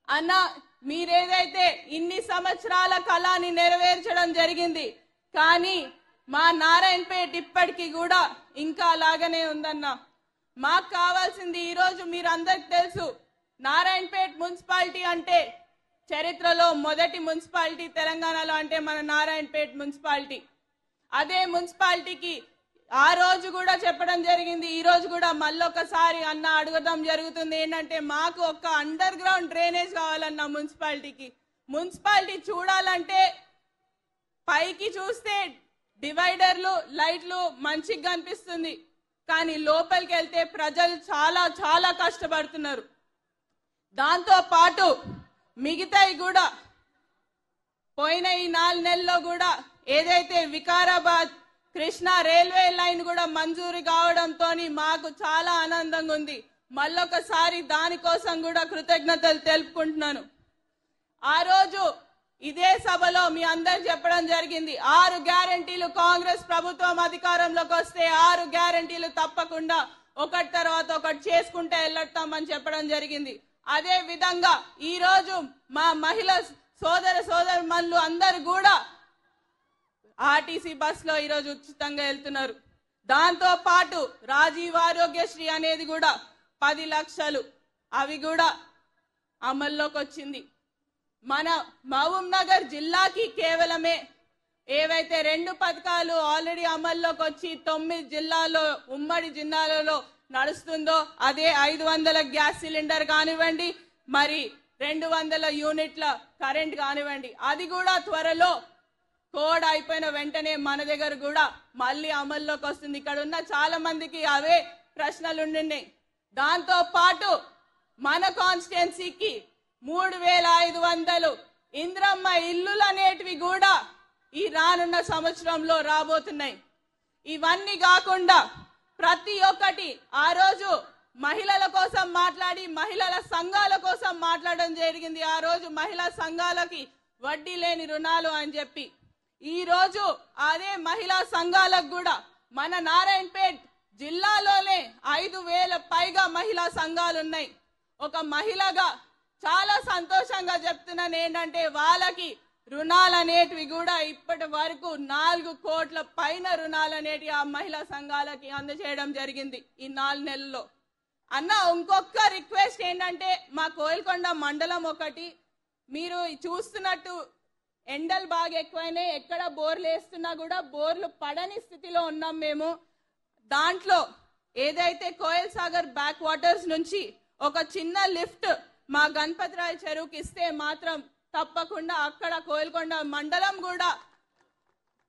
అన్న మీరేదైతే ఇన్ని సంవత్సరాల కళని నెరవేర్చడం జరిగింది, కానీ మా నారాయణపేట ఇప్పటికీ కూడా ఇంకా అలాగనే ఉందన్న. మాకు కావాల్సింది ఈరోజు మీరందరికి తెలుసు, నారాయణపేట మున్సిపాలిటీ అంటే చరిత్రలో మొదటి మున్సిపాలిటీ తెలంగాణలో అంటే మన నారాయణపేట మున్సిపాలిటీ. అదే మున్సిపాలిటీకి ఆ రోజు కూడా చెప్పడం జరిగింది, ఈ రోజు కూడా మళ్ళొకసారి అన్న అడగడం జరుగుతుంది. ఏంటంటే మాకు ఒక అండర్ గ్రౌండ్ డ్రైనేజ్ కావాలన్న మున్సిపాలిటీకి. మున్సిపాలిటీ చూడాలంటే పైకి చూస్తే డివైడర్లు లైట్లు మంచిగా కనిపిస్తుంది, కానీ లోపలికి వెళ్తే ప్రజలు చాలా చాలా కష్టపడుతున్నారు. దాంతో పాటు మిగతాయి కూడా పోయిన ఈ 4 నెలల్లో కూడా ఏదైతే వికారాబాద్ కృష్ణా రైల్వే లైన్ కూడా మంజూరు కావడంతో మాకు చాలా ఆనందంగా ఉంది. మళ్ళొకసారి దానికోసం కూడా కృతజ్ఞతలు తెలుపుకుంటున్నాను. ఆ రోజు ఇదే సభలో మీ అందరు చెప్పడం జరిగింది, 6 గ్యారంటీలు కాంగ్రెస్ ప్రభుత్వం అధికారంలోకి వస్తే 6 గ్యారంటీలు తప్పకుండా ఒకటి తర్వాత ఒకటి చేసుకుంటే వెళ్తామని చెప్పడం జరిగింది. అదే విధంగా ఈ రోజు మా మహిళా సోదరుమణులు అందరు కూడా ఆర్టీసీ బస్ లో ఈరోజు ఉచితంగా వెళ్తున్నారు. దాంతో పాటు రాజీవ్ ఆరోగ్యశ్రీ అనేది కూడా 10 లక్షలు అవి కూడా అమల్లోకి వచ్చింది. మన మహబూబ్ నగర్ జిల్లాకి కేవలమే ఏవైతే 2 పథకాలు ఆల్రెడీ అమల్లోకి వచ్చి 9 జిల్లాల్లో ఉమ్మడి జిల్లాలలో నడుస్తుందో అదే 500 గ్యాస్ సిలిండర్ కానివ్వండి, మరి 200 యూనిట్ల కరెంట్ కానివ్వండి, అది కూడా త్వరలో కోడ్ అయిపోయిన వెంటనే మన దగ్గర కూడా మళ్ళీ అమల్లోకి వస్తుంది. ఇక్కడ ఉన్న చాలా మందికి అవే ప్రశ్నలు ఉండినాయి. దాంతో పాటు మన కాన్స్టిట్యున్సీకి 3500 ఇంద్రమ్మ ఇల్లులు అనేటివి కూడా ఈ రానున్న సంవత్సరంలో రాబోతున్నాయి. ఇవన్నీ కాకుండా ప్రతి ఒక్కటి ఆ రోజు మహిళల కోసం మాట్లాడి మహిళల సంఘాల కోసం మాట్లాడడం జరిగింది. ఆ రోజు మహిళా సంఘాలకి వడ్డీ లేని రుణాలు అని చెప్పి, ఈ రోజు అదే మహిళా సంఘాలకు కూడా మన నారాయణపేట్ జిల్లాలోనే 5000 పైగా మహిళా సంఘాలు ఉన్నాయి. ఒక మహిళగా చాలా సంతోషంగా చెప్తున్నాను ఏంటంటే వాళ్ళకి రుణాలు అనేటివి కూడా ఇప్పటి వరకు 4 కోట్ల పైన రుణాలు అనేటివి ఆ మహిళా సంఘాలకి అందజేయడం జరిగింది ఈ 4 నెలల్లో. అన్న ఇంకొక రిక్వెస్ట్ ఏంటంటే మా కోయిల్కొండ మండలం ఒకటి మీరు చూస్తున్నట్టు ఎండలు బాగా ఎక్కువైనాయి, ఎక్కడ బోర్లు వేస్తున్నా కూడా బోర్లు పడని స్థితిలో ఉన్నాం మేము. దాంట్లో ఏదైతే కోయల్ సాగర్ బ్యాక్ వాటర్స్ నుంచి ఒక చిన్న లిఫ్ట్ మా గణపతిరాయ్ చెరువుకి ఇస్తే మాత్రం తప్పకుండా అక్కడ కోయిల్కొండ మండలం కూడా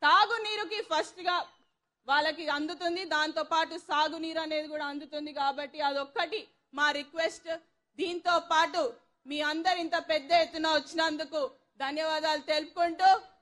తాగునీరుకి ఫస్ట్ గా వాళ్ళకి అందుతుంది, దాంతో పాటు సాగునీరు అనేది కూడా అందుతుంది. కాబట్టి అదొక్కటి మా రిక్వెస్ట్. దీంతో పాటు మీ అందరు ఇంత పెద్ద ఎత్తున వచ్చినందుకు ధన్యవాదాలు తెలుపుకుంటూ